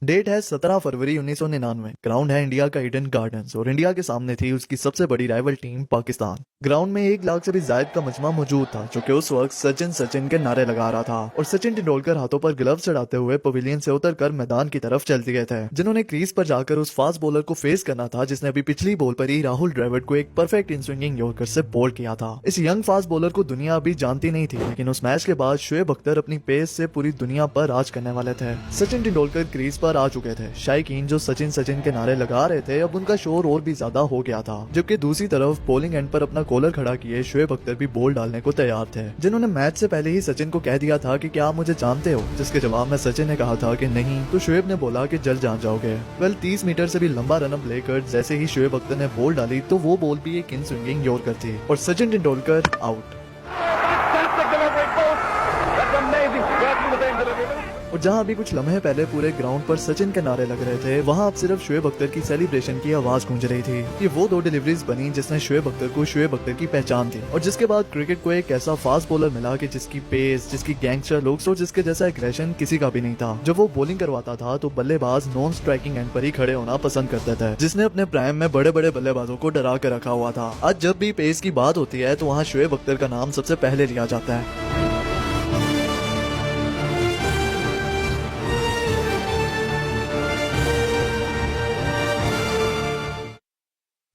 Date है 17 फरवरी 1999। Ground है India का ईडन गार्डन्स और इंडिया के सामने थी उसकी सबसे बड़ी राइवल टीम पाकिस्तान। ग्राउंड में 1 लाख से भी ज्यादा का मजमा मौजूद था जो कि उस वक्त सचिन सचिन के नारे लगा रहा था और सचिन तेंदुलकर हाथों पर ग्लव्स चढ़ाते हुए पवेलियन से उतरकर मैदान की तरफ चल दिए थे, जिन्होंने क्रीज पर जाकर उस फास्ट बॉलर को फेस करना था जिसने अभी पिछली बॉल पर ही राहुल द्रविड़ को एक परफेक्ट इन स्विंगिंग यॉर्कर से बोल्ड किया था। इस यंग फास्ट बॉलर को दुनिया अभी जानती नहीं थी, लेकिन उस मैच के बाद शोएब अख्तर अपनी पेस से पूरी दुनिया पर राज करने वाले थे। सचिन तेंदुलकर क्रीज पर आ चुके थे। शायकीन जो सचिन सचिन के नारे लगा रहे थे अब उनका शोर और भी ज्यादा हो गया था, जबकि दूसरी तरफ बॉलिंग एंड पर अपना कॉलर खड़ा किए शोएब अख्तर भी बॉल डालने को तैयार थे, जिन्होंने मैच से पहले ही सचिन को कह दिया था कि क्या आप मुझे जानते हो, जिसके जवाब में सचिन ने कहा था कि नहीं, तो शोएब ने बोला कि जल्द जान जाओगे। 30 मीटर से भी लंबा रनअप लेकर जैसे ही शोएब अख्तर ने बॉल डाली तो वो बॉल भी एक इन स्विंगिंग यॉर्कर थी और सचिन तेंदुलकर आउट। और जहां अभी कुछ लम्हे पहले पूरे ग्राउंड पर सचिन के नारे लग रहे थे, वहां अब सिर्फ शोएब अख्तर की सेलिब्रेशन की आवाज गूंज रही थी। ये वो 2 डिलीवरीज बनी जिसने शोएब अख्तर को शोएब अख्तर की पहचान दी और जिसके बाद क्रिकेट को एक ऐसा फास्ट बॉलर मिला कि जिसकी पेस, जिसकी गैंगस्टर लुक्स और जिसके जैसा एग्रेशन किसी का भी नहीं था। जब वो बॉलिंग करवाता था तो बल्लेबाज नॉन स्ट्राइकिंग एंड पर ही खड़े होना पसंद करते थे, जिसने अपने प्राइम में बड़े बड़े बल्लेबाजों को डरा कर रखा हुआ था। आज जब भी पेस की बात होती है तो वहाँ शोएब अख्तर का नाम सबसे पहले लिया जाता है।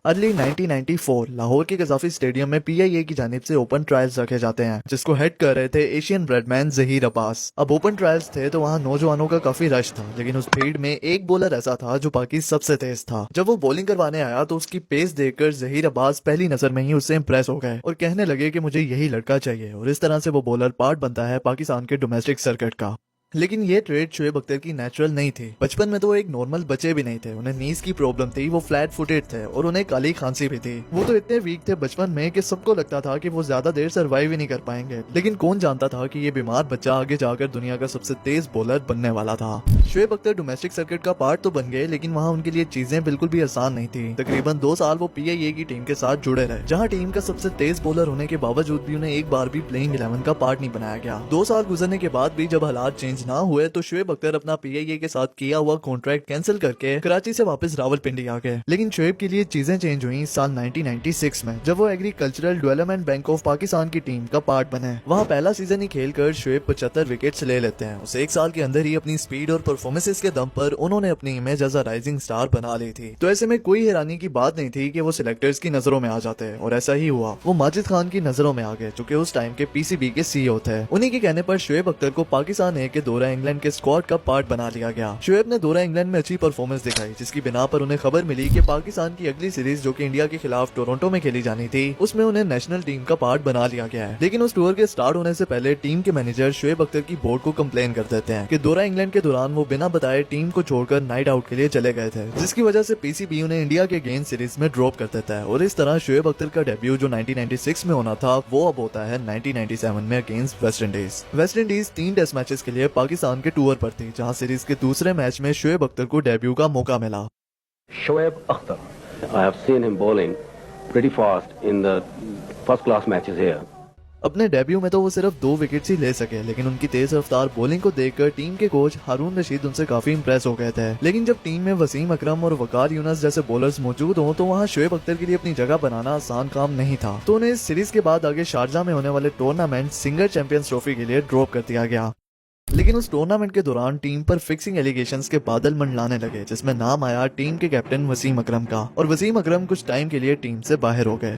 अर्ली 1994 लाहौर के कजाफी स्टेडियम में पीआईए की जानिब से ओपन ट्रायल्स रखे जाते हैं, जिसको हेड कर रहे थे एशियन ब्रेडमैन जहीर अब्बास। अब ओपन ट्रायल्स थे तो वहाँ नौजवानों का काफी रश था, लेकिन उस भीड़ में एक बॉलर ऐसा था जो बाकी सबसे तेज था। जब वो बॉलिंग करवाने आया तो उसकी पेस देखकर जहीर अब्बास पहली नजर में ही उससे इम्प्रेस हो गए और कहने लगे कि मुझे यही लड़का चाहिए, और इस तरह से वो बॉलर पार्ट बनता है पाकिस्तान के डोमेस्टिक सर्किट का। लेकिन ये ट्रेड शोएब अख्तर की नेचुरल नहीं थी। बचपन में तो वो एक नॉर्मल बच्चे भी नहीं थे, उन्हें नीज की प्रॉब्लम थी, वो फ्लैट फुटेड थे और उन्हें काली खांसी भी थी। वो तो इतने वीक थे बचपन में कि सबको लगता था कि वो ज्यादा देर सर्वाइव ही नहीं कर पाएंगे, लेकिन कौन जानता था कि ये बीमार बच्चा आगे जाकर दुनिया का सबसे तेज बॉलर बनने वाला था। शोएब अख्तर डोमेस्टिक सर्किट का पार्ट तो बन गए, लेकिन वहाँ उनके लिए चीजें बिल्कुल भी आसान नहीं थी। तकरीबन 2 साल वो पीआईए की टीम के साथ जुड़े रहे, जहाँ टीम का सबसे तेज बॉलर होने के बावजूद भी उन्हें एक बार भी प्लेइंग 11 का पार्ट नहीं बनाया गया। 2 साल गुजरने के बाद भी जब हालात चेंज ना हुए तो शोएब अख्तर अपना पीआईए के साथ किया हुआ कॉन्ट्रैक्ट कैंसिल करके कराची से वापस रावलपिंडी आ गए। लेकिन शोएब के लिए चीजें चेंज हुई साल 1996 में, जब वो agricultural development bank of Pakistan की टीम का पार्ट बने। वहाँ पहला सीजन ही खेलकर शोएब 75 विकेट्स ले लेते हैं। उस 1 साल के अंदर ही अपनी स्पीड और परफॉर्मेंसेस के दम पर उन्होंने अपनी image as a rising star बना ली थी। तो ऐसे में कोई हैरानी की बात नहीं थी कि वो सिलेक्टर्स की नजरों में आ जाते हैं, और ऐसा ही हुआ। वो माजिद खान की नजरों में आ गए, जो कि उस टाइम के पीसीबी के सीईओ थे। उन्हीं के कहने पर शोएब अख्तर को पाकिस्तान ए के दौरा इंग्लैंड के स्क्वाड का पार्ट बना लिया गया। शोएब ने दौरा इंग्लैंड में अच्छी परफॉर्मेंस दिखाई, जिसकी बिना पर उन्हें खबर मिली कि पाकिस्तान की अगली सीरीज जो कि इंडिया के खिलाफ टोरंटो में खेली जानी थी, उसमें उन्हें नेशनल टीम का पार्ट बना लिया गया है। लेकिन उस टूर के स्टार्ट होने से पहले टीम के मैनेजर शोएब अख्तर की बोर्ड को कंप्लेन कर देते हैं कि दौरा इंग्लैंड के दौरान वो बिना बताए टीम को छोड़कर नाइट आउट के लिए चले गए थे, जिसकी वजह से पीसीबी उन्हें इंडिया के अगेंस्ट सीरीज में ड्रॉप कर देता है। और इस तरह शोएब अख्तर का डेब्यू जो 1996 में होना था वो अब होता है 1997 में against West Indies. West Indies 3 test matches के लिए पाकिस्तान के टूर पर थी, जहां सीरीज के दूसरे मैच में शोएब अख्तर को डेब्यू का मौका मिला। Shoaib Akhtar. I have seen him bowling pretty fast in the first class matches here. अपने डेब्यू में तो वो सिर्फ 2 विकेट्स ही ले सके, लेकिन उनकी तेज रफ्तार बॉलिंग को देखकर टीम के कोच हारून रशीद उनसे काफी इंप्रेस हो गए थे। लेकिन जब टीम में वसीम अकरम और वकार यूनस जैसे बॉलर्स मौजूद हों तो वहाँ शोएब अख्तर के लिए अपनी जगह बनाना आसान काम नहीं था। तो उन्हें इस सीरीज के बाद आगे शारजा में होने वाले टूर्नामेंट सिंगर चैंपियंस ट्रॉफी के लिए ड्रॉप कर दिया गया। लेकिन उस टूर्नामेंट के दौरान टीम पर फिक्सिंग एलिगेशंस के बादल मंडलाने लगे, जिसमें नाम आया टीम के कैप्टन वसीम अकरम का, और वसीम अकरम कुछ टाइम के लिए टीम से बाहर हो गए।